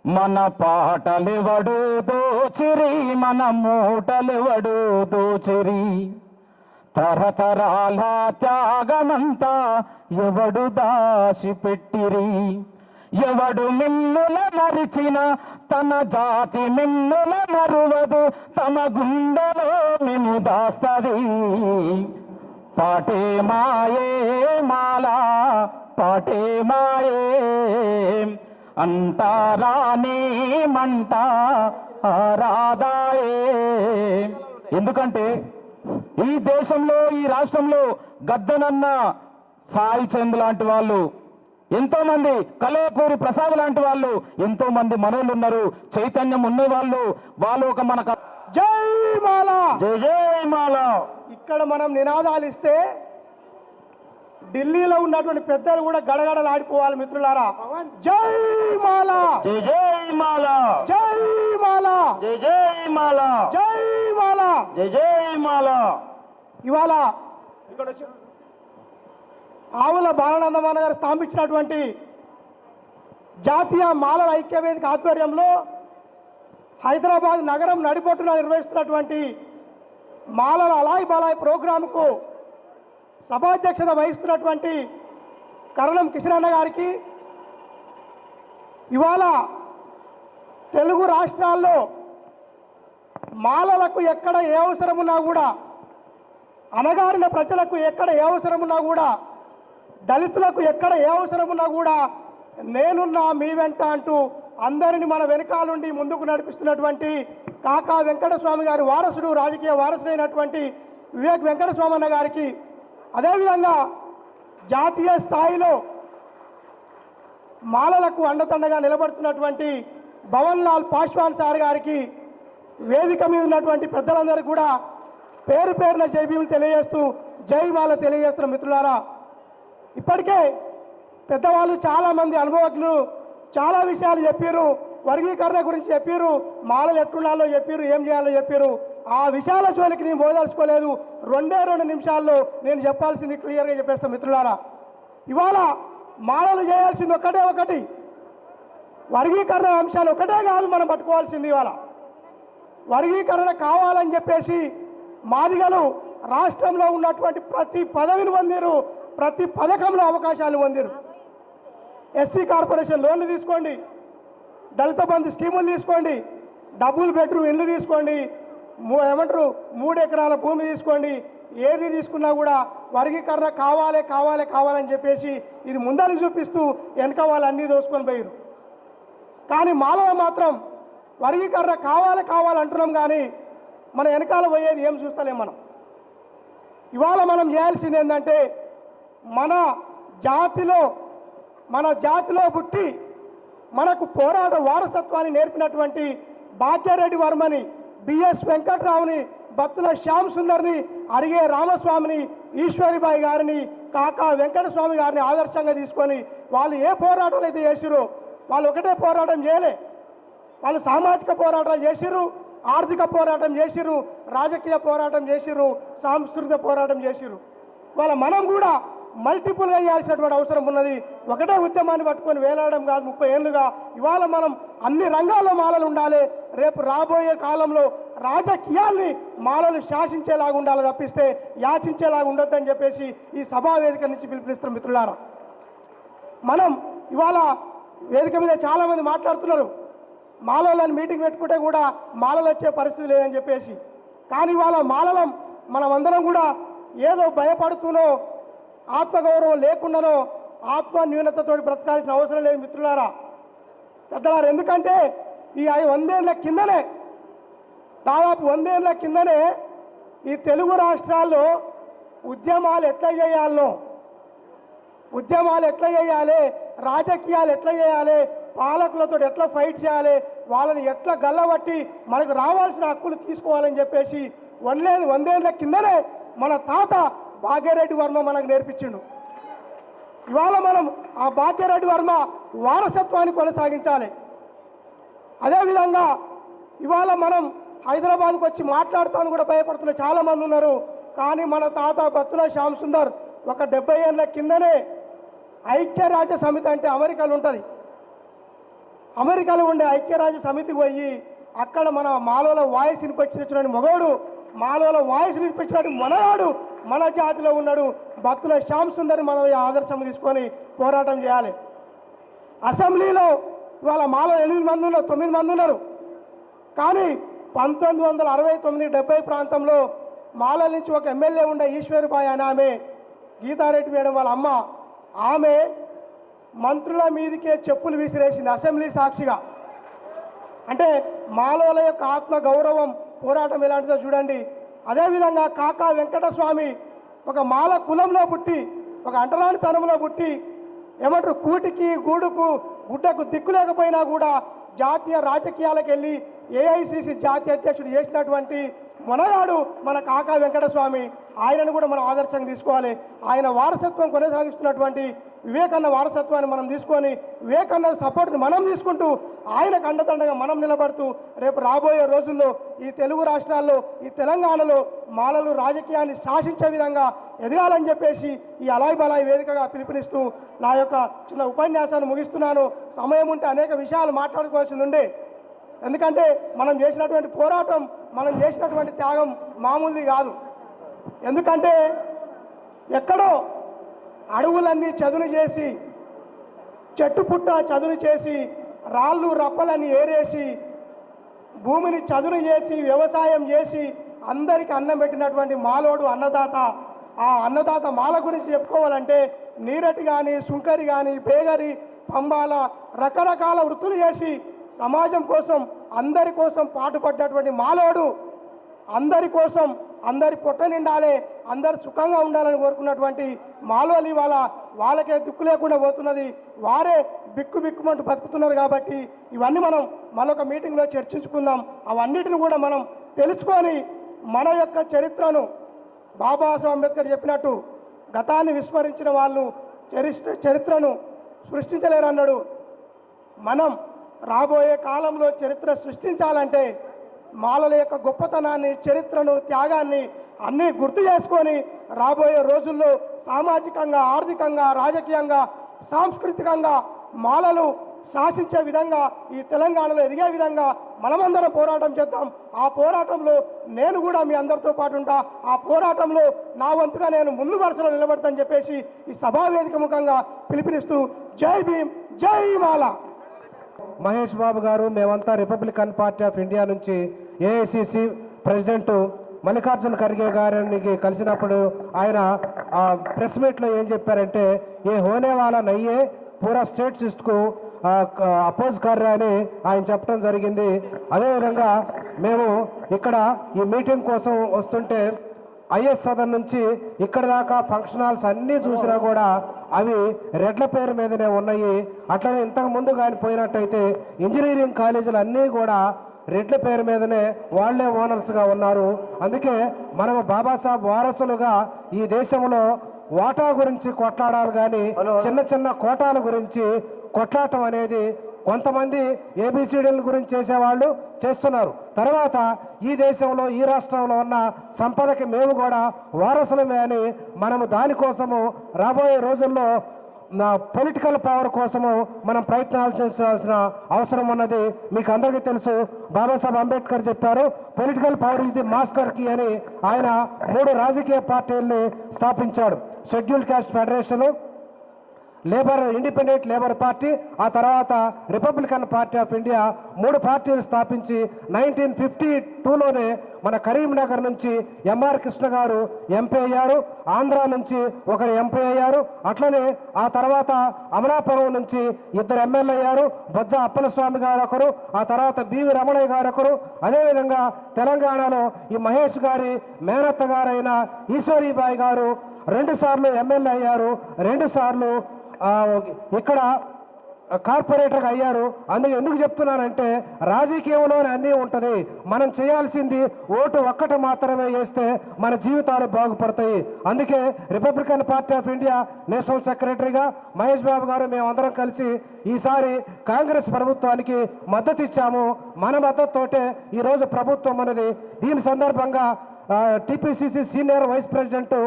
మన పాటలెవడు దోచిరి, మన మూటలెవడు దోచిరి, తరతరాల త్యాగమంతా ఎవడు దాచిపెట్టిరి. ఎవడు మిన్నుల మరిచిన తన జాతి మిన్నుల మరువదు, తమ గుండెలో మిను దాస్తది. పాటే మాయే మాలా పాటే మాయే అంటారానే మంట ఆరాదాయే. ఎందుకంటే ఈ దేశంలో ఈ రాష్ట్రంలో గద్దనన్న, సాయి చంద్ లాంటి వాళ్ళు ఎంతో మంది, కలవకూరి ప్రసాద్ లాంటి వాళ్ళు ఎంతో మంది మనోళ్ళు ఉన్నారు, చైతన్యం ఉన్న వాళ్ళు ఒక మనకు జై మాల జై జై మాల. ఇక్కడ మనం నినాదాలు ఇస్తే ఢిల్లీలో ఉన్నటువంటి పెద్దలు కూడా గడగడలాడిపోవాలి మిత్రులారా. జై మాల జై జై మాల జై మాల జై జై మాల జై మాల జై జై మాల. ఇవాళ ఇక్కడ వచ్చి ఆవుల బాలనందమాన గారు స్థాపించినటువంటి జాతీయ మాలల ఐక్యవేదిక ఆధ్వర్యంలో హైదరాబాద్ నగరం నడిబొట్టున నిర్వహిస్తున్నటువంటి మాలల అలాయ్ బలాయ్ ప్రోగ్రాంకు సభాధ్యక్షత వహిస్తున్నటువంటి కరణం కిషనన్న గారికి, ఇవాళ తెలుగు రాష్ట్రాల్లో మాలలకు ఎక్కడ ఏ అవసరమున్నా కూడా, అణగారిన ప్రజలకు ఎక్కడ ఏ అవసరమున్నా కూడా, దళితులకు ఎక్కడ ఏ అవసరమున్నా కూడా నేనున్నా మీ వెంట అంటూ అందరిని మన వెనకాలండి ముందుకు నడిపిస్తున్నటువంటి కాకా వెంకటస్వామి గారి వారసుడు, రాజకీయ వారసుడైనటువంటి వివేక్ వెంకటస్వామి అన్న గారికి, అదేవిధంగా జాతీయ స్థాయిలో మాలలకు అండదండగా నిలబడుతున్నటువంటి భవన్ లాల్ పాశ్వాన్ సార్ గారికి, వేదిక మీద ఉన్నటువంటి పెద్దలందరికీ కూడా పేరు పేరున జై భీములు తెలియజేస్తూ జై మాల తెలియజేస్తున్న మిత్రులారా. ఇప్పటికే పెద్దవాళ్ళు చాలామంది అనుభవజ్ఞులు చాలా విషయాలు చెప్పారు, వర్గీకరణ గురించి చెప్పారు, మాలలు ఎట్లుండాలో చెప్పారు, ఏం చేయాలో చెప్పారు. ఆ విషయాల జోలికి నేను పోదలుచుకోలేదు. 2 నిమిషాల్లో నేను చెప్పాల్సింది క్లియర్గా చెప్పేస్తాను మిత్రులారా. ఇవాళ మాలలు చేయాల్సింది ఒకటి, వర్గీకరణ అంశాలు ఒకటే కాదు మనం పట్టుకోవాల్సింది. ఇవాళ వర్గీకరణ కావాలని చెప్పేసి మాదిగలు రాష్ట్రంలో ఉన్నటువంటి ప్రతి పదవిని పొందిరు, ప్రతి పథకంలో అవకాశాలు పొందిరు. ఎస్సీ కార్పొరేషన్ లోన్లు తీసుకోండి, దళిత బంధు స్కీములు తీసుకోండి, డబుల్ బెడ్రూమ్ ఇల్లు తీసుకోండి, 3 ఎకరాల భూమి తీసుకోండి, ఏది తీసుకున్నా కూడా వర్గీకరణ కావాలని చెప్పేసి ఇది ముందరికి చూపిస్తూ వెనక వాళ్ళు అన్నీ దోసుకొని పోయారు. కానీ మాలవ మాత్రం వర్గీకరణ కావాలంటున్నాం, కానీ మన వెనకాల పోయేది ఏం చూస్తలేం మనం. ఇవాళ మనం చేయాల్సింది ఏంటంటే మన జాతిలో పుట్టి మనకు పోరాట వారసత్వాన్ని నేర్పినటువంటి భాగ్యరెడ్డి వర్మని, బిఎస్ వెంకట్రావుని, బత్తుల శ్యామ్ సుందర్ని, అరిగే రామస్వామిని, ఈశ్వరిబాయి గారిని, కాకా వెంకటస్వామి గారిని ఆదర్శంగా తీసుకొని వాళ్ళు ఏ పోరాటాలు అయితే చేసిరో, వాళ్ళు ఒకటే పోరాటం చేయలే, వాళ్ళు సామాజిక పోరాటాలు చేసిర్రు, ఆర్థిక పోరాటం చేసిర్రు, రాజకీయ పోరాటం చేసిర్రు, సాంస్కృతిక పోరాటం చేసిర్రు. వాళ్ళ మనం కూడా మల్టిపుల్గా చేయాల్సినటువంటి అవసరం ఉన్నది. ఒకటే ఉద్యమాన్ని పట్టుకొని వేలాడడం కాదు. 30 ఏళ్ళుగా ఇవాళ మనం అన్ని రంగాల్లో మాలలు ఉండాలి. రేపు రాబోయే కాలంలో రాజకీయాల్ని మాలలు శాసించేలాగా ఉండాలి తప్పిస్తే యాచించేలాగా ఉండొద్దని చెప్పేసి ఈ సభా వేదిక నుంచి పిలుపునిస్తున్న మిత్రులారా. మనం ఇవాళ వేదిక మీద చాలామంది మాట్లాడుతున్నారు, మాలలని మీటింగ్ పెట్టుకుంటే కూడా మాలలు వచ్చే పరిస్థితి లేదని చెప్పేసి. కానీ ఇవాళ మాలలం మనమందరం కూడా ఏదో భయపడుతూనో, ఆత్మగౌరవం లేకుండానో, ఆత్మ న్యూనతతో బ్రతకాల్సిన అవసరం లేదు మిత్రులారా, పెద్దలారు. ఎందుకంటే ఈ 100 ఏళ్ళ కిందనే, దాదాపు 100 ఏళ్ళ కిందనే ఈ తెలుగు రాష్ట్రాల్లో ఉద్యమాలు ఎట్లా చేయాలి, రాజకీయాలు ఎట్లా చేయాలి, పాలకులతో ఎట్లా ఫైట్ చేయాలి, వాళ్ళని ఎట్లా గల్లబట్టి మనకు రావాల్సిన హక్కులు తీసుకోవాలని చెప్పేసి 100 ఏళ్ళ కిందనే మన తాత భాగ్యరెడ్డి వర్మ మనకు నేర్పించిండు. ఇవాళ మనం ఆ భాగ్యరెడ్డి వర్మ వారసత్వాన్ని కొనసాగించాలి. అదేవిధంగా ఇవాళ మనం హైదరాబాద్కు వచ్చి మాట్లాడుతాను కూడా భయపడుతున్న చాలామంది ఉన్నారు. కానీ మన తాత బత్తుల శ్యామ్ సుందర్ ఒక 70 ఏళ్ళ కిందనే ఐక్యరాజ్య సమితి అంటే అమెరికాలో ఉంటుంది, అమెరికాలో ఉండే ఐక్యరాజ్య సమితికి పోయి అక్కడ మన మాలోల వాయిస్ వినిపించినటువంటి మగవాడు, మాలోల వాయిస్ వినిపించినట్టు మనవాడు మన జాతిలో ఉన్నాడు. భక్తుల శ్యామ్ సుందర్ని మనం ఈ ఆదర్శం తీసుకొని పోరాటం చేయాలి. అసెంబ్లీలో ఇవాళ మాలో 8 మంది ఉన్నారు, 9 మంది ఉన్నారు. కానీ 1969, 70 ప్రాంతంలో మాలల నుంచి ఒక ఎమ్మెల్యే ఉండే ఈశ్వరిబాయి అని ఆమె, గీతారెడ్డి మేడం వాళ్ళ అమ్మ, ఆమె మంత్రుల మీదకే చెప్పులు విసిరేసింది అసెంబ్లీ సాక్షిగా. అంటే మాలోల యొక్క ఆత్మ గౌరవం పోరాటం ఎలాంటిదో చూడండి. అదేవిధంగా కాకా వెంకటస్వామి ఒక మాల కులంలో పుట్టి, ఒక అంటరానితనంలో పుట్టి, ఏమంటారు కూటికి గూడుకు గుడ్డకు దిక్కు లేకపోయినా కూడా జాతీయ రాజకీయాలకు వెళ్ళి ఏఐసిసి జాతీయ అధ్యక్షుడు చేసినటువంటి మనగాడు మన కాకా వెంకటస్వామి. ఆయనను కూడా మనం ఆదర్శంగా తీసుకోవాలి. ఆయన వారసత్వం కొనసాగిస్తున్నటువంటి వివేకానంద వారసత్వాన్ని మనం తీసుకొని వివేకానంద సపోర్ట్ని మనం తీసుకుంటూ ఆయనకు అండదండగా మనం నిలబడుతూ రేపు రాబోయే రోజుల్లో ఈ తెలుగు రాష్ట్రాల్లో, ఈ తెలంగాణలో మాలలు రాజకీయాన్ని శాసించే విధంగా ఎదగాలని చెప్పేసి ఈ అలాయ్ బలాయ్ వేదికగా పిలుపునిస్తూ నా యొక్క చిన్న ఉపన్యాసాన్ని ముగిస్తున్నాను. సమయం ఉంటే అనేక విషయాలు మాట్లాడుకోవాల్సింది ఉండే, ఎందుకంటే మనం చేసినటువంటి పోరాటం, మనం చేసినటువంటి త్యాగం మామూలుది కాదు. ఎందుకంటే ఎక్కడో అడవులన్నీ చదును చేసి, చెట్టు పుట్ట చదును చేసి, రాళ్ళు రప్పలన్నీ ఏరేసి, భూమిని చదును చేసి, వ్యవసాయం చేసి అందరికీ అన్నం పెట్టినటువంటి మాలోడు అన్నదాత. ఆ అన్నదాత మాల గురించి చెప్పుకోవాలంటే నీరటి కానీ, సుంకరి కానీ, బేగరి, పంబాల రకరకాల వృత్తులు చేసి సమాజం కోసం, అందరి కోసం పాటుపడ్డటువంటి మాలోడు, అందరి కోసం, అందరి పొట్ట నిండాలి, అందరు సుఖంగా ఉండాలని కోరుకున్నటువంటి మాలోలి వాళ్ళకే దిక్కు లేకుండా పోతున్నది. వారే బిక్కుమంటూ బతుకుతున్నారు. కాబట్టి ఇవన్నీ మనం మరొక మీటింగ్లో చర్చించుకుందాం. అవన్నిటిని కూడా మనం తెలుసుకొని మన యొక్క చరిత్రను, బాబాసాహెబ్ అంబేద్కర్ చెప్పినట్టు గతాన్ని విస్మరించిన వాళ్ళు చరిత్రను సృష్టించలేరన్నాడు. మనం రాబోయే కాలంలో చరిత్ర సృష్టించాలంటే మాలల యొక్క గొప్పతనాన్ని, చరిత్రను, త్యాగాన్ని అన్నీ గుర్తు చేసుకొని రాబోయే రోజుల్లో సామాజికంగా, ఆర్థికంగా, రాజకీయంగా, సాంస్కృతికంగా మాలలు శాసించే విధంగా, ఈ తెలంగాణలో ఎదిగే విధంగా మనమందరం పోరాటం చేద్దాం. ఆ పోరాటంలో నేను కూడా మీ అందరితో పాటు ఉంటా. ఆ పోరాటంలో నా వంతుగా నేను ముందు వరుసలో నిలబడతానని చెప్పేసి ఈ సభావేదిక ముఖంగా పిలుపునిస్తూ జై భీమ్, జై మాల. మహేష్ బాబు గారు, మేమంతా రిపబ్లికన్ పార్టీ ఆఫ్ ఇండియా నుంచి ఏఐసిసి ప్రెసిడెంట్ మల్లికార్జున ఖర్గే గారిని కలిసినప్పుడు ఆయన ప్రెస్ మీట్లో ఏం చెప్పారంటే, ఏ హోనే వాళ్ళ నయ్యే పూరా స్టేట్ సిస్ట్కు అపోజ్ కర్రే అని ఆయన చెప్పడం జరిగింది. అదేవిధంగా మేము ఇక్కడ ఈ మీటింగ్ కోసం వస్తుంటే ఐఎస్ సదన్ నుంచి ఇక్కడ దాకా ఫంక్షన్ హాల్స్ అన్నీ చూసినా కూడా అవి రెడ్ల పేరు మీదనే ఉన్నాయి. అట్లనే ఇంతకు ముందు కానీ పోయినట్టయితే ఇంజనీరింగ్ కాలేజీలు అన్నీ కూడా రెడ్ల పేరు మీదనే వాళ్లే ఓనర్స్గా ఉన్నారు. అందుకే మనము బాబాసాహెబ్ వారసులుగా ఈ దేశంలో వాటా గురించి కొట్లాడాలి, కానీ చిన్న చిన్న కోటాల గురించి కొట్లాటం అనేది కొంతమంది ఏబిసిడీల గురించి చేసేవాళ్ళు చేస్తున్నారు. తర్వాత ఈ దేశంలో, ఈ రాష్ట్రంలో ఉన్న సంపదకి మేము కూడా వారసులమే అని మనము దానికోసము రాబోయే రోజుల్లో పొలిటికల్ పవర్ కోసము మనం ప్రయత్నాలు చేయాల్సిన అవసరం ఉన్నది. మీకు అందరికీ తెలుసు, బాబాసాహెబ్ అంబేద్కర్ చెప్పారు, political power is the master key అని. ఆయన 3 రాజకీయ పార్టీల్ని స్థాపించాడు. Scheduled caste federation, independent labour party, ఆ తర్వాత రిపబ్లికన్ పార్టీ ఆఫ్ ఇండియా, 3 పార్టీలు స్థాపించి 1952లోనే మన కరీంనగర్ నుంచి ఎంఆర్ కృష్ణ గారు ఎంపీ అయ్యారు, ఆంధ్ర నుంచి ఒకరు ఎంపీ అయ్యారు, అట్లనే ఆ తర్వాత అమలాపురం నుంచి 2 ఎమ్మెల్యే అయ్యారు, బొజ్జ అప్పలస్వామి గారు ఒకరు, ఆ తర్వాత బివి రమణయ్య గారు ఒకరు. అదేవిధంగా తెలంగాణలో ఈ మహేష్ గారి మేనత్త గారైన ఈశ్వరీబాయి గారు 2 సార్లు ఎమ్మెల్యే అయ్యారు, 2 సార్లు ఇక్కడ కార్పొరేటర్గా అయ్యారు. అందుకే ఎందుకు చెప్తున్నానంటే రాజకీయంలోనే అన్నీ ఉంటుంది. మనం చేయాల్సింది ఓటు ఒక్కటి మాత్రమే వేస్తే మన జీవితాలు బాగుపడతాయి. అందుకే Republican party of India national సెక్రటరీగా మహేష్ బాబు గారు మేమందరం కలిసి ఈసారి కాంగ్రెస్ ప్రభుత్వానికి మద్దతు ఇచ్చాము. మన మద్దతుతోటే ఈరోజు ప్రభుత్వం ఉన్నది. దీని సందర్భంగా TPCC senior vice president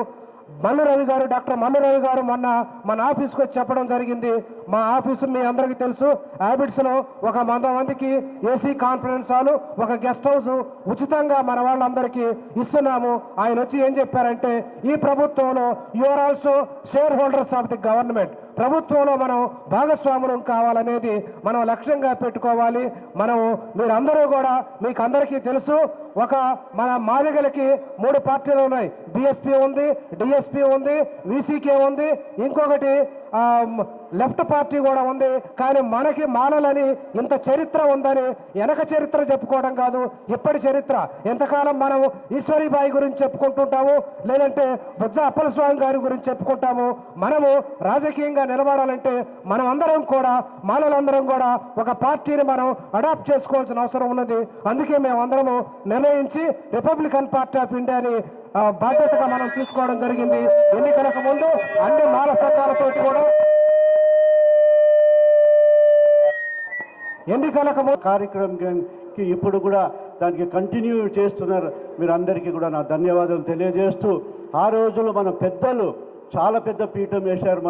Mallu Ravi garu, doctor Mallu Ravi గారు మొన్న మన ఆఫీస్కి వచ్చి చెప్పడం జరిగింది. మా ఆఫీసు మీ అందరికీ తెలుసు, హ్యాబిట్స్లో ఒక 100 మందికి ఏసీ కాన్ఫరెన్స్ హాలు, ఒక గెస్ట్ హౌస్ ఉచితంగా మన వాళ్ళందరికీ ఇస్తున్నాము. ఆయన వచ్చి ఏం చెప్పారంటే, ఈ ప్రభుత్వంలో you are also shareholders of the government, ప్రభుత్వంలో మనం భాగస్వాములం కావాలనేది మనం లక్ష్యంగా పెట్టుకోవాలి. మీరందరూ కూడా, మీకు అందరికీ తెలుసు, మన మాదిగలకి 3 పార్టీలు ఉన్నాయి. బీఎస్పీ ఉంది, డిఎస్పీ ఉంది, వీసీకే ఉంది, ఇంకొకటి లెఫ్ట్ పార్టీ కూడా ఉంది. కానీ మనకి మాలలని ఇంత చరిత్ర ఉందని వెనక చరిత్ర చెప్పుకోవడం కాదు, ఇప్పటి చరిత్ర. ఎంతకాలం మనం ఈశ్వరీబాయి గురించి చెప్పుకుంటుంటాము, లేదంటే బుజ్జ అప్పలస్వామి గారి గురించి చెప్పుకుంటాము. మనము రాజకీయంగా నిలబడాలంటే మనం అందరం కూడా, మాలలందరం కూడా ఒక పార్టీని మనం అడాప్ట్ చేసుకోవాల్సిన అవసరం ఉన్నది. అందుకే మేమందరము నిర్ణయించి రిపబ్లికన్ పార్టీ ఆఫ్ ఇండియాని బాధ్యతగా మనం తీసుకోవడం జరిగింది. ఎన్నికలకు ముందు అన్ని మాల సంఘాలతో కూడా ఎన్నికలకు కార్యక్రమంకి ఇప్పుడు కూడా దానికి కంటిన్యూ చేస్తున్నారు. మీరు అందరికీ కూడా నా ధన్యవాదాలు తెలియజేస్తూ, ఆ రోజులు మన పెద్దలు చాలా పెద్ద పీఠం వేశారు.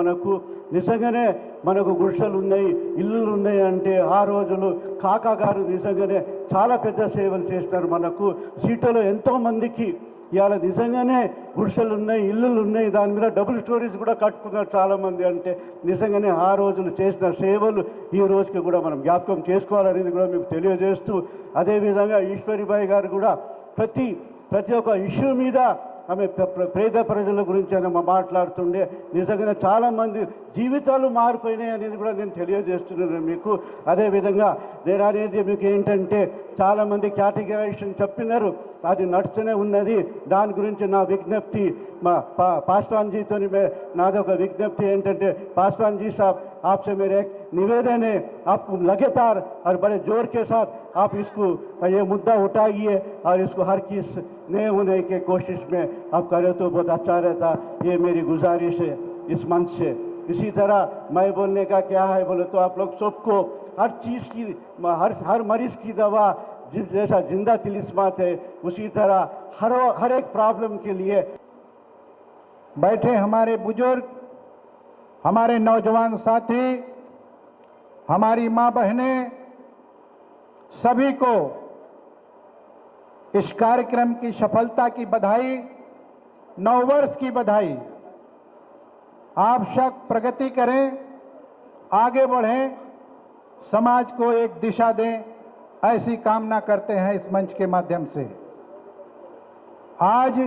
నిజంగానే మనకు గుడిసెలు ఉన్నాయి, ఇల్లులు ఉన్నాయి అంటే ఆ రోజులు కాకా గారు నిజంగానే చాలా పెద్ద సేవలు చేసినారు. సీటులో ఎంతోమందికి ఇవాళ నిజంగానే గుడిసెలు ఉన్నాయి, ఇల్లులు ఉన్నాయి, దాని మీద డబుల్ స్టోరీస్ కూడా కట్టుకున్నారు చాలామంది. అంటే నిజంగానే ఆ రోజులు చేసిన సేవలు ఈ రోజుకి కూడా మనం జ్ఞాపకం చేసుకోవాలనేది కూడా మీకు తెలియజేస్తూ, అదేవిధంగా ఈశ్వరీబాయి గారు కూడా ప్రతి ఒక్క ఇష్యూ మీద ఆమె పేద ప్రజల గురించి ఆయన మాట్లాడుతుండే. నిజంగానే చాలామంది జీవితాలు మారిపోయినాయి అనేది కూడా నేను తెలియజేస్తున్నాను మీకు. అదేవిధంగా నేను అనేది మీకు ఏంటంటే, చాలామంది కేటగరైజేషన్ చెప్పినారు, అది నడుస్తూనే ఉన్నది. దాని గురించి నా విజ్ఞప్తి మా पासवान जी तो नादो का विज्ञप्ति ఏంటంటే, पासवान जी साहब आपसे मेरे एक निवेदन है, आपको लगातार और बड़े जोर के साथ आप इसको ये मुद्दा उठाइए और इसको हर किस नए होने की कोशिश में आप करें तो बहुत अच्छा रहता। ये मेरी गुजारिश है इस मंच से। इसी तरह मैं बोलने का क्या है बोले तो, आप लोग सबको हर चीज़ की हर मरीज की दवा जैसा जिंदा तिलिस्मात है, उसी तरह हर एक प्रॉब्लम के लिए बैठे हमारे बुजुर्ग, हमारे नौजवान साथी, हमारी माँ बहनें, सभी को इस कार्यक्रम की सफलता की बधाई, 9 वर्ष की बधाई। आप सब प्रगति करें, आगे बढ़ें, समाज को एक दिशा दें, ऐसी कामना करते हैं इस मंच के माध्यम से। आज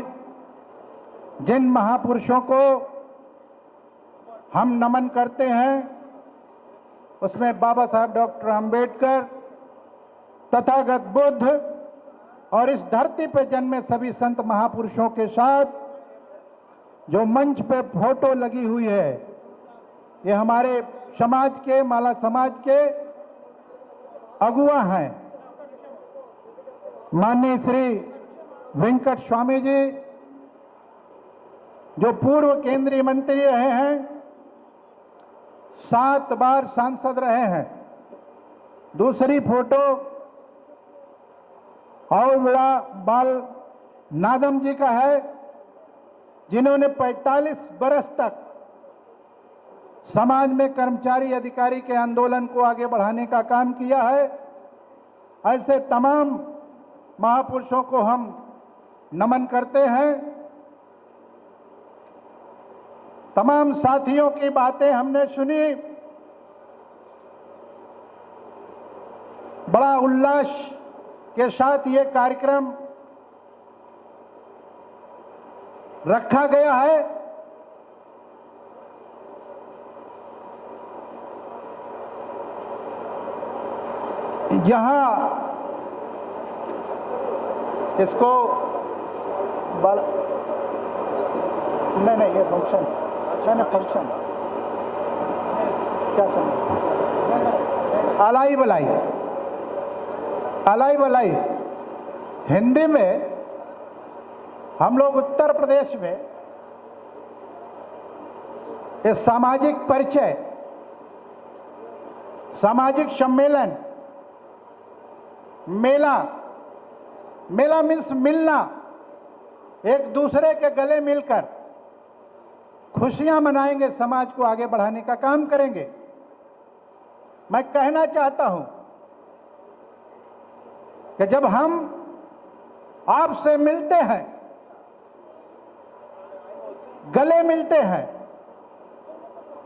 जिन महापुरुषों को हम नमन करते हैं, उसमें बाबा साहब डॉक्टर अंबेडकर, तथागत बुद्ध और इस धरती पर जन्मे सभी संत महापुरुषों के साथ जो मंच पे फोटो लगी हुई है, ये हमारे समाज के, माला समाज के अगुआ हैं। माननीय श्री वेंकट स्वामी जी, जो पूर्व केंद्रीय मंत्री रहे हैं, 7 बार सांसद रहे हैं। दूसरी फोटो और बड़ा बाल नादम जी का है, जिन्होंने 45 बरस तक समाज में कर्मचारी अधिकारी के आंदोलन को आगे बढ़ाने का काम किया है। ऐसे तमाम महापुरुषों को हम नमन करते हैं। तमाम साथियों की बातें हमने सुनी, बड़ा उल्लास के साथ ये कार्यक्रम रखा गया है। यहाँ इसको नहीं ये फंक्शन नहीं फंक्शन क्या समझ अलाई बलाई अलाई बलाई हिंदी में हम लोग उत्तर प्रदेश में ये सामाजिक परिचय, सामाजिक सम्मेलन, मेला, मेला मीन्स मिलना, एक दूसरे के गले मिलकर खुशियां मनाएंगे, समाज को आगे बढ़ाने का काम करेंगे। मैं कहना चाहता हूं कि जब हम आपसे मिलते हैं, गले मिलते हैं,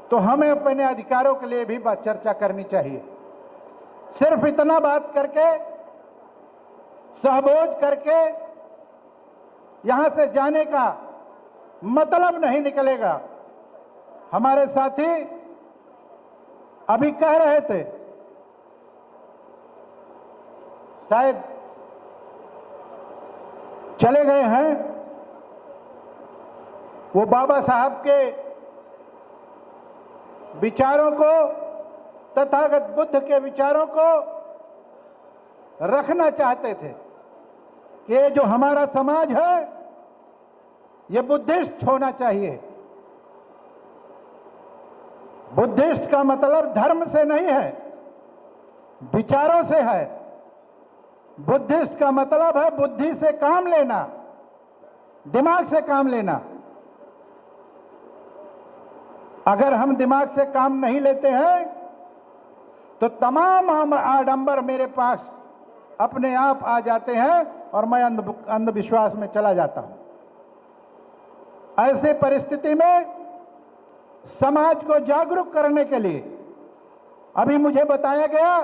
तो हमें अपने अधिकारों के लिए भी चर्चा करनी चाहिए। सिर्फ इतना बात करके, सहभोज करके यहां से जाने का मतलब नहीं निकलेगा। हमारे साथी अभी कह रहे थे, शायद चले गए हैं, वो बाबा साहब के विचारों को, तथागत बुद्ध के विचारों को रखना चाहते थे कि ये जो हमारा समाज है ये बुद्धिस्ट होना चाहिए। बुद्धिस्ट का मतलब धर्म से नहीं है, विचारों से है। बुद्धिस्ट का मतलब है बुद्धि से काम लेना, दिमाग से काम लेना। अगर हम दिमाग से काम नहीं लेते हैं तो तमाम आडंबर मेरे पास अपने आप आ जाते हैं और मैं अंधविश्वास में चला जाता हूं। ऐसी परिस्थिति में समाज को जागरूक करने के लिए अभी मुझे बताया गया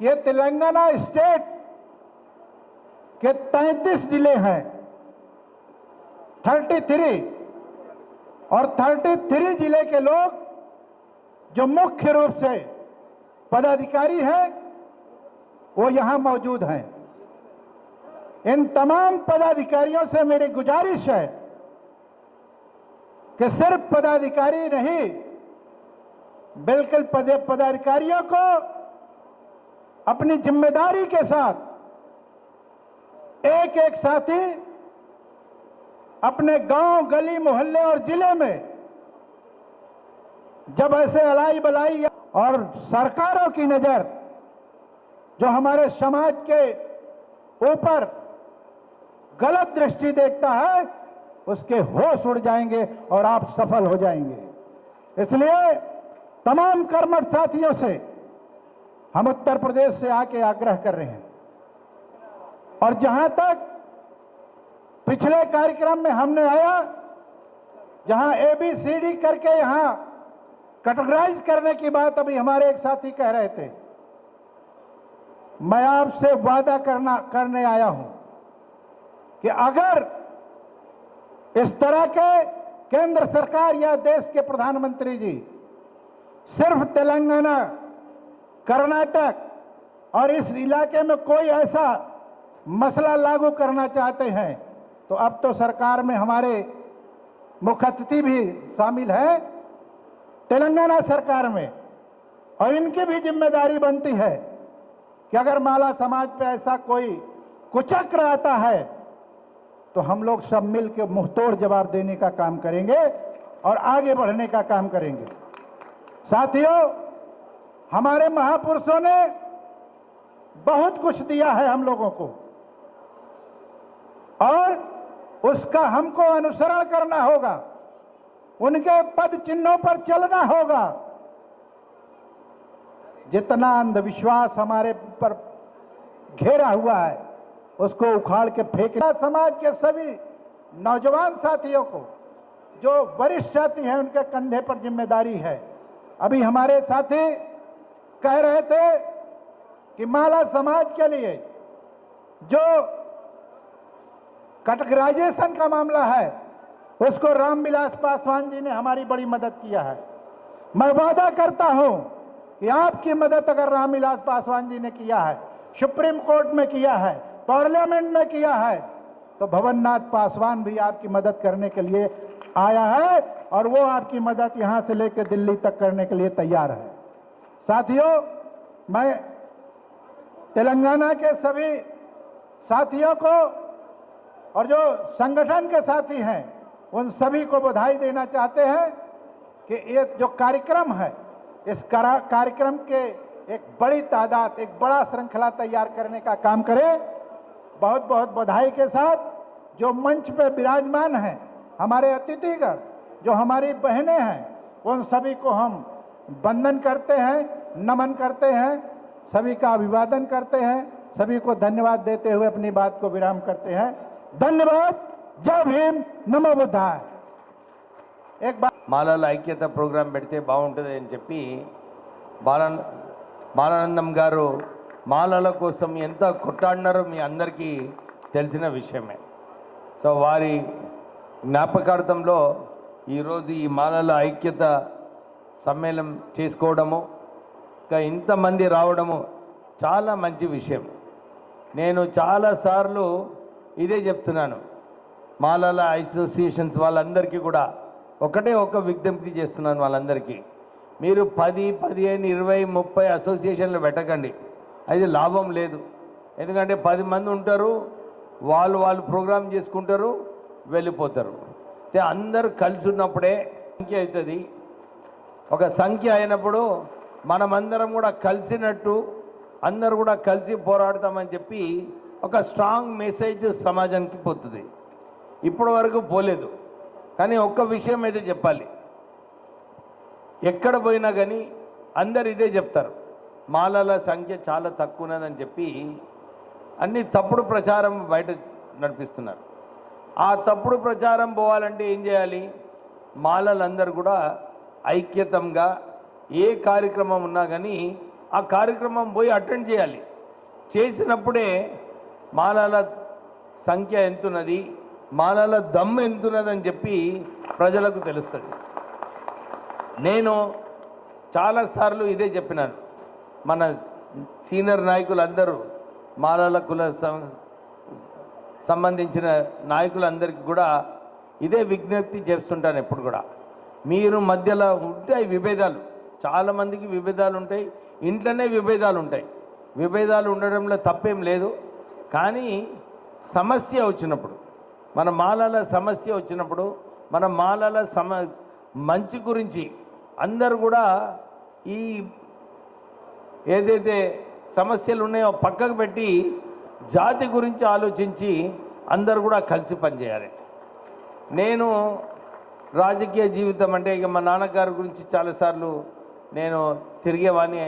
कि ये तेलंगाना स्टेट के 33 जिले हैं, 33, और 33 जिले के लोग जो मुख्य रूप से पदाधिकारी हैं वो यहां मौजूद हैं। इन तमाम पदाधिकारियों से मेरी गुजारिश है कि सिर्फ पदाधिकारी नहीं, बिल्कुल पदाधिकारियों को अपनी जिम्मेदारी के साथ एक एक साथी अपने गांव, गली, मोहल्ले और जिले में जब ऐसे अलाई बलाई और सरकारों की नजर जो हमारे समाज के ऊपर गलत दृष्टि देखता है, उसके होश उड़ जाएंगे और आप सफल हो जाएंगे। इसलिए तमाम कर्मठ साथियों से हम उत्तर प्रदेश से आके आग्रह कर रहे हैं, और जहां तक पिछले कार्यक्रम में हमने आया, जहां ABCD करके यहां कैटेगराइज करने की बात अभी हमारे एक साथी कह रहे थे, मैं आपसे वादा करने आया हूं कि अगर इस तरह के केंद्र सरकार या देश के प्रधानमंत्री जी सिर्फ तेलंगाना, कर्नाटक और इस इलाके में कोई ऐसा मसला लागू करना चाहते हैं, तो अब तो सरकार में हमारे मुख्य अतिथि भी शामिल हैं तेलंगाना सरकार में, और इनकी भी जिम्मेदारी बनती है कि अगर माला समाज पे ऐसा कोई कुचक्र आता है तो हम लोग सब मिल के मुंहतोड़ जवाब देने का काम करेंगे और आगे बढ़ने का काम करेंगे। साथियों, हमारे महापुरुषों ने बहुत कुछ दिया है हम लोगों को, और उसका हमको अनुसरण करना होगा, उनके पद चिन्हों पर चलना होगा। जितना अंधविश्वास हमारे पर घेरा हुआ है उसको उखाड़ के फेंकना। समाज के सभी नौजवान साथियों को, जो वरिष्ठ साथी हैं, उनके कंधे पर जिम्मेदारी है। अभी हमारे साथी कह रहे थे कि माला समाज के लिए जो कैटेगराइजेशन का मामला है उसको रामविलास पासवान जी ने हमारी बड़ी मदद किया है। मैं वादा करता हूं कि आपकी मदद अगर रामविलास पासवान जी ने किया है, सुप्रीम कोर्ट में किया है, पार्लियामेंट में किया है, तो भवननाथ पासवान भी आपकी मदद करने के लिए आया है, और वो आपकी मदद यहां से लेकर दिल्ली तक करने के लिए तैयार है। साथियों, मैं तेलंगाना के सभी साथियों को और जो संगठन के साथी हैं उन सभी को बधाई देना चाहते हैं कि ये जो कार्यक्रम है, इस कार्यक्रम के एक बड़ी तादाद, एक बड़ा श्रृंखला तैयार करने का काम करें। बहुत बहुत बधाई के साथ जो मंच पे विराजमान हैं हमारे अतिथिगण, जो हमारी बहनें हैं उन सभी को हम वंदन करते हैं, नमन करते हैं, सभी का अभिवादन करते हैं, सभी को धन्यवाद देते हुए अपनी बात को विराम करते हैं। धन्यवाद। जय भीम, नमो बुद्धाय। एक बात మాలల ఐక్యత ప్రోగ్రాం పెడితే బాగుంటుంది అని చెప్పి బాలానందం గారు మాలల కోసం ఎంత కొట్టాడినారో మీ అందరికీ తెలిసిన విషయమే. సో వారి జ్ఞాపకార్థంలో ఈరోజు ఈ మాలల ఐక్యత సమ్మేళనం చేసుకోవడము, ఇంకా ఇంతమంది రావడము చాలా మంచి విషయం. నేను చాలాసార్లు ఇదే చెప్తున్నాను, మాలల అసోసియేషన్స్ వాళ్ళందరికీ కూడా ఒకటే ఒక విజ్ఞప్తి చేస్తున్నాను వాళ్ళందరికీ, మీరు 10, 15, 20, 30 అసోసియేషన్లు పెట్టకండి, అది లాభం లేదు. ఎందుకంటే 10 మంది ఉంటారు, వాళ్ళు ప్రోగ్రామ్ చేసుకుంటారు, వెళ్ళిపోతారు. అందరూ కలిసి ఉన్నప్పుడే సంఖ్య అవుతుంది. ఒక సంఖ్య అయినప్పుడు మనమందరం కూడా కలిసినట్టు, అందరూ కూడా కలిసి పోరాడతామని చెప్పి ఒక స్ట్రాంగ్ మెసేజ్ సమాజానికి పోతుంది. ఇప్పటి వరకు పోలేదు. కానీ ఒక్క విషయం అయితే చెప్పాలి, ఎక్కడ పోయినా కానీ అందరు ఇదే చెప్తారు, మాలల సంఖ్య చాలా తక్కువ ఉన్నదని చెప్పి అన్ని తప్పుడు ప్రచారం బయట నడిపిస్తున్నారు. ఆ తప్పుడు ప్రచారం పోవాలంటే ఏం చేయాలి? మాలలందరూ కూడా ఐక్యతంగా ఏ కార్యక్రమం ఉన్నా కానీ ఆ కార్యక్రమం పోయి అటెండ్ చేయాలి. చేసినప్పుడే మాలల సంఖ్య ఎంతున్నది, మాలల దమ్ము ఎంతున్నదని చెప్పి ప్రజలకు తెలుస్తుంది. నేను చాలాసార్లు ఇదే చెప్పినాను. మన సీనియర్ నాయకులందరూ మాలల కుల సంబంధించిన నాయకులందరికీ కూడా ఇదే విజ్ఞప్తి చేస్తుంటాను ఎప్పుడు కూడా. మీరు మధ్యలో ఉంటాయి విభేదాలు, చాలామందికి విభేదాలు ఉంటాయి, ఇంట్లోనే విభేదాలు ఉంటాయి. విభేదాలు ఉండడంలో తప్పేం లేదు. కానీ సమస్య వచ్చినప్పుడు, మన మాలల సమస్య వచ్చినప్పుడు, మన మాలల మంచి గురించి అందరూ కూడా ఈ ఏదైతే సమస్యలు ఉన్నాయో పక్కకు పెట్టి జాతి గురించి ఆలోచించి అందరూ కూడా కలిసి పనిచేయాలి. నేను రాజకీయ జీవితం అంటే ఇక మా నాన్నగారి గురించి చాలాసార్లు నేను తిరిగేవాడిని,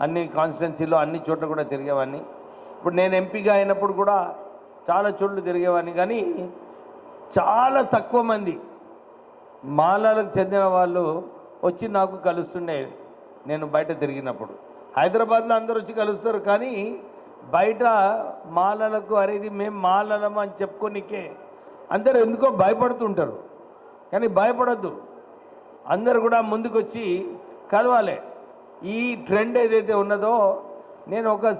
అన్ని కాన్స్టిట్యున్సీలో అన్ని చోట్ల కూడా తిరిగేవాడిని. ఇప్పుడు నేను ఎంపీగా అయినప్పుడు కూడా చాలా చోట్ల తిరిగేవాడిని. కానీ చాలా తక్కువ మంది మాలలకు చెందిన వాళ్ళు వచ్చి నాకు కలుస్తుండే. నేను బయట తిరిగినప్పుడు హైదరాబాద్లో అందరూ వచ్చి కలుస్తారు, కానీ బయట మాలలకు అనేది మేము మాలలం అని చెప్పుకోనికే అందరూ ఎందుకో భయపడుతుంటారు. కానీ భయపడద్దు, అందరు కూడా ముందుకు వచ్చి కలవాలి. ఈ ట్రెండ్ ఏదైతే ఉన్నదో నేను ఒక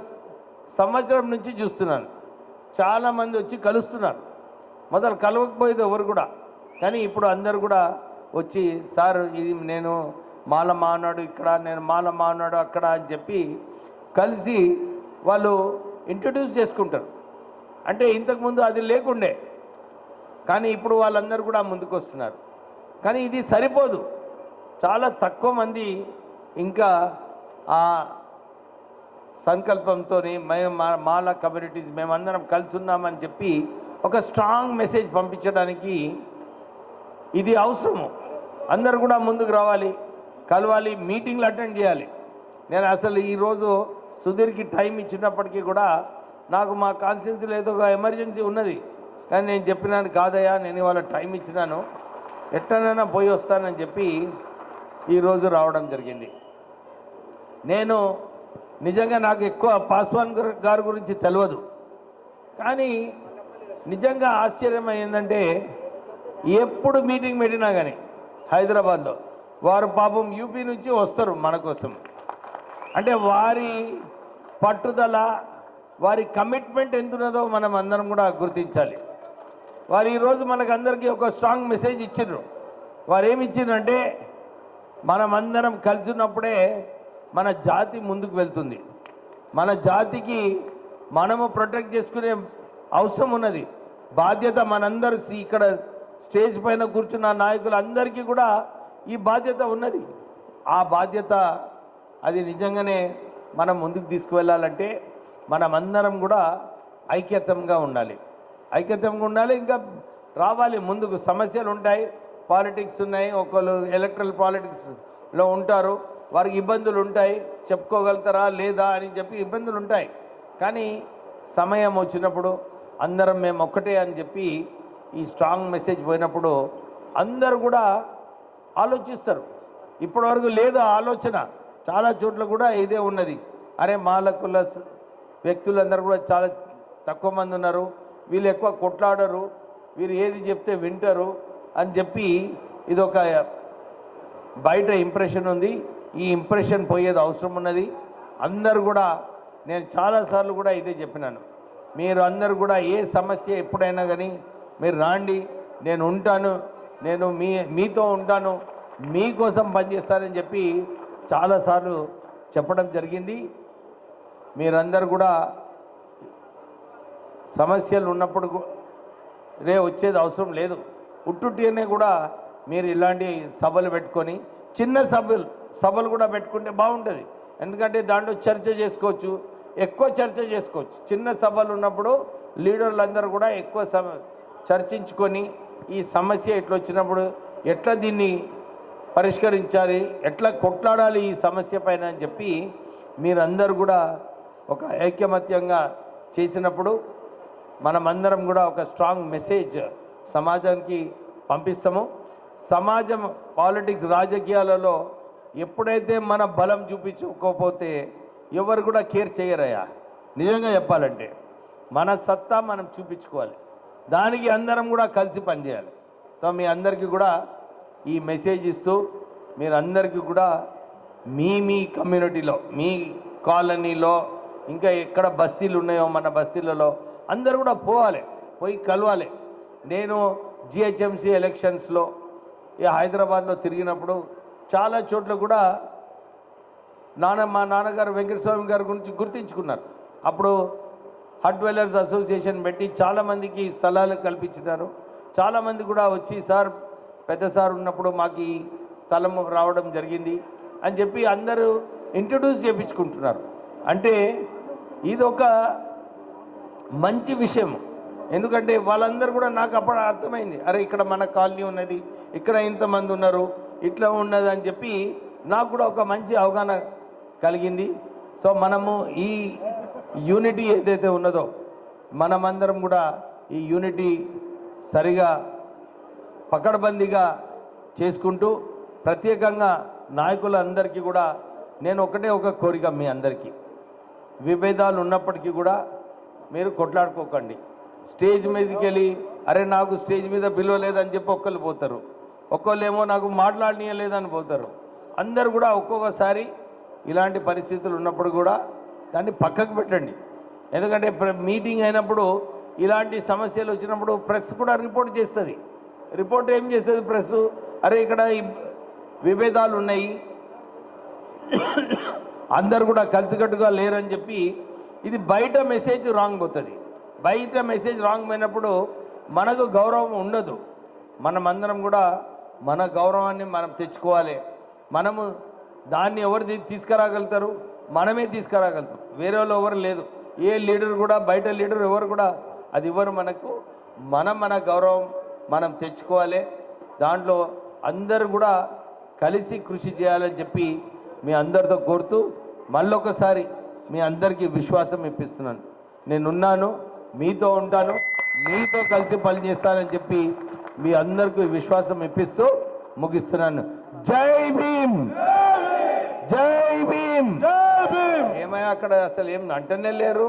సంవత్సరం నుంచి చూస్తున్నాను, చాలామంది వచ్చి కలుస్తున్నారు. మొదలు కలవకపోయేది ఎవరు కూడా, కానీ ఇప్పుడు అందరు కూడా వచ్చి సార్ ఇది నేను మాల మానాడు ఇక్కడ, నేను మాల మానాడు అక్కడ అని చెప్పి కలిసి వాళ్ళు ఇంట్రడ్యూస్ చేసుకుంటారు. అంటే ఇంతకుముందు అది లేకుండే, కానీ ఇప్పుడు వాళ్ళందరూ కూడా ముందుకు వస్తున్నారు. కానీ ఇది సరిపోదు, చాలా తక్కువ మంది ఇంకా ఆ సంకల్పంతో మేము మాల కమ్యూనిటీస్ మేమందరం కలిసి ఉన్నామని చెప్పి ఒక స్ట్రాంగ్ మెసేజ్ పంపించడానికి ఇది అవసరము. అందరు కూడా ముందుకు రావాలి, కలవాలి, మీటింగ్లు అటెండ్ చేయాలి. నేను అసలు ఈరోజు సుధీర్కి టైం ఇచ్చినప్పటికీ కూడా నాకు మా కాన్స్టిట్యున్సీలో ఏదో ఒక ఎమర్జెన్సీ ఉన్నది, కానీ నేను చెప్పినాను కాదయ్యా, నేను ఇవాళ టైం ఇచ్చినాను, ఎట్లనైనా పోయి వస్తానని చెప్పి ఈరోజు రావడం జరిగింది. నేను నిజంగా నాకు ఎక్కువ పాస్వాన్ గారి గురించి తెలియదు, కానీ నిజంగా ఆశ్చర్యం ఏంటంటే ఎప్పుడు మీటింగ్ పెట్టినా కానీ హైదరాబాద్లో వారు పాపం యూపీ నుంచి వస్తారు మన కోసం. అంటే వారి పట్టుదల, వారి కమిట్మెంట్ ఎంతున్నదో మనం అందరం కూడా గుర్తించాలి. వారు ఈరోజు మనకందరికీ ఒక స్ట్రాంగ్ మెసేజ్ ఇచ్చిండ్రు. వారు ఏమి ఇచ్చిండ్రంటే మనమందరం కలిసి ఉన్నప్పుడే మన జాతి ముందుకు వెళ్తుంది. మన జాతికి మనము ప్రొటెక్ట్ చేసుకునే అవసరం ఉన్నది, బాధ్యత మనందరూ ఇక్కడ స్టేజ్ పైన కూర్చున్న నాయకులందరికీ కూడా ఈ బాధ్యత ఉన్నది. ఆ బాధ్యత అది నిజంగానే మనం ముందుకు తీసుకువెళ్ళాలంటే మనమందరం కూడా ఐక్యతంగా ఉండాలి, ఇంకా రావాలి ముందుకు. సమస్యలు ఉంటాయి, పాలిటిక్స్ ఉన్నాయి, ఒకళ్ళు ఎలక్ట్రల్ పాలిటిక్స్లో ఉంటారు, వారికి ఇబ్బందులు ఉంటాయి, చెప్పుకోగలుగుతారా లేదా అని చెప్పి ఇబ్బందులు ఉంటాయి. కానీ సమయం వచ్చినప్పుడు అందరం మేము ఒక్కటే అని చెప్పి ఈ స్ట్రాంగ్ మెసేజ్ పోయినప్పుడు అందరూ కూడా ఆలోచిస్తారు. ఇప్పటివరకు లేదు ఆలోచన, చాలా చోట్ల కూడా ఇదే ఉన్నది. అరే మాలకుల వ్యక్తులందరూ కూడా చాలా తక్కువ మంది ఉన్నారు, వీళ్ళు ఎక్కువ కొట్లాడరు, వీరు ఏది చెప్తే వింటారు అని చెప్పి ఇదొక బయట ఇంప్రెషన్ ఉంది. ఈ ఇంప్రెషన్ పోయేది అవసరం ఉన్నది. అందరు కూడా నేను చాలాసార్లు కూడా ఇదే చెప్పినాను, మీరు అందరు కూడా ఏ సమస్య ఎప్పుడైనా కానీ మీరు రాండి, నేను ఉంటాను, నేను మీతో ఉంటాను, మీకోసం పనిచేస్తానని చెప్పి చాలాసార్లు చెప్పడం జరిగింది. మీరందరూ కూడా సమస్యలు ఉన్నప్పుడు వచ్చేది అవసరం లేదు. ఉట్టుట్టినే కూడా మీరు ఇలాంటి సభలు పెట్టుకొని చిన్న సభలు కూడా పెట్టుకుంటే బాగుంటుంది. ఎందుకంటే దాంట్లో చర్చ చేసుకోవచ్చు, ఎక్కువ చర్చ చేసుకోవచ్చు. చిన్న సభలు ఉన్నప్పుడు లీడర్లందరూ కూడా ఎక్కువ చర్చించుకొని ఈ సమస్య ఎట్లా వచ్చినప్పుడు ఎట్లా దీన్ని పరిష్కరించాలి, ఎట్లా కొట్లాడాలి ఈ సమస్య పైన అని చెప్పి మీరందరూ కూడా ఒక ఐకమత్యంగా చేసినప్పుడు మనమందరం కూడా ఒక స్ట్రాంగ్ మెసేజ్ సమాజానికి పంపిస్తాము. సమాజం పాలిటిక్స్ రాజకీయాలలో ఎప్పుడైతే మన బలం చూపించుకోకపోతే ఎవరు కూడా కేర్ చేయరయ్యా. నిజంగా చెప్పాలంటే మన సత్తా మనం చూపించుకోవాలి, దానికి అందరం కూడా కలిసి పనిచేయాలి. సో మీ అందరికీ కూడా ఈ మెసేజ్ ఇస్తూ మీరందరికీ కూడా మీ కమ్యూనిటీలో, మీ కాలనీలో, ఇంకా ఎక్కడ బస్తీలు ఉన్నాయో మన బస్తీలలో అందరూ కూడా పోయి కలవాలి. నేను జిహెచ్ఎంసీ ఎలక్షన్స్లో ఈ హైదరాబాద్లో తిరిగినప్పుడు చాలా చోట్ల కూడా మా నాన్నగారు వెంకటస్వామి గారి గురించి గుర్తించుకున్నారు. అప్పుడు హట్ డ్వెల్లర్స్ అసోసియేషన్ పెట్టి చాలామందికి స్థలాలు కల్పించినారు. చాలామంది కూడా వచ్చి సార్ పెద్ద సార్ ఉన్నప్పుడు మాకు ఈ స్థలం రావడం జరిగింది అని చెప్పి అందరూ ఇంట్రడ్యూస్ చేయించుకుంటున్నారు. అంటే ఇది ఒక మంచి విషయం. ఎందుకంటే వాళ్ళందరూ కూడా నాకు అప్పుడు అర్థమైంది, అరే ఇక్కడ మన కాలనీ ఉన్నది, ఇక్కడ ఇంతమంది ఉన్నారు, ఇట్లా ఉన్నది అని చెప్పి నాకు కూడా ఒక మంచి అవగాహన కలిగింది. సో మనము ఈ యూనిటీ ఏదైతే ఉన్నదో మనమందరం కూడా ఈ యూనిటీ సరిగా పకడ్బందీగా చేసుకుంటూ ప్రత్యేకంగా నాయకులందరికీ కూడా నేను ఒక కోరిక, మీ అందరికీ విభేదాలు ఉన్నప్పటికీ కూడా మీరు కొట్లాడుకోకండి. స్టేజ్ మీదకి వెళ్ళి అరే నాకు స్టేజ్ మీద పిలవలేదని చెప్పి ఒక్కళ్ళు పోతారు, ఒక్కళ్ళేమో నాకు మాట్లాడనీయలేదని పోతారు. అందరు కూడా ఒక్కొక్కసారి ఇలాంటి పరిస్థితులు ఉన్నప్పుడు కూడా దాన్ని పక్కకు పెట్టండి. ఎందుకంటే మీటింగ్ అయినప్పుడు ఇలాంటి సమస్యలు వచ్చినప్పుడు ప్రెస్ కూడా రిపోర్ట్ చేస్తుంది. రిపోర్ట్ ఏం చేస్తుంది ప్రెస్, అరే ఇక్కడ విభేదాలు ఉన్నాయి, అందరు కూడా కలిసికట్టుగా లేరని చెప్పి ఇది బయట మెసేజ్ రాంగ్ పోతుంది. బయట మెసేజ్ రాంగ్ పోయినప్పుడు మనకు గౌరవం ఉండదు. మనమందరం కూడా మన గౌరవాన్ని మనం తెచ్చుకోవాలి. మనము దాన్ని ఎవరు తీసుకురాగలుగుతారు? మనమే తీసుకురాగలుగుతాం, వేరే వాళ్ళు ఎవరు లేదు. ఏ లీడర్ కూడా, బయట లీడర్ ఎవరు కూడా అది ఇవ్వరు మనకు. మన గౌరవం మనం తెచ్చుకోవాలి. దాంట్లో అందరూ కూడా కలిసి కృషి చేయాలని చెప్పి మీ అందరితో కోరుతూ మళ్ళొకసారి మీ అందరికీ విశ్వాసం ఇప్పిస్తున్నాను. నేనున్నాను, మీతో ఉంటాను, మీతో కలిసి పనిచేస్తానని చెప్పి మీ అందరికీ విశ్వాసం ఇప్పిస్తూ ముగిస్తున్నాను. జై భీమ్, జై భీమ్. ఏమయ్యా అక్కడ అసలు ఏం అంటనే లేరు?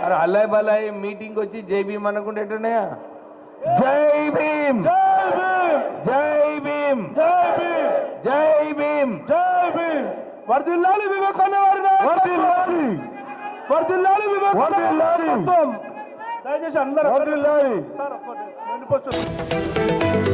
అరే అల్లాయ్ బలాయ్ మీటింగ్ వచ్చి జై భీమ్ అనుకుంటేనే. జై భీమ్, జై భీమ్, జై భీమ్, జై భీమ్. వర్ధిల్లాలి వివేకానంద వారి నాయకత్వం. వర్ధిల్లాలి వివేకానంద నాయకత్వం. దయచేసి అందరూ వర్ధిల్లాలి. సార్ ఒక్కటి 2 పోస్టులు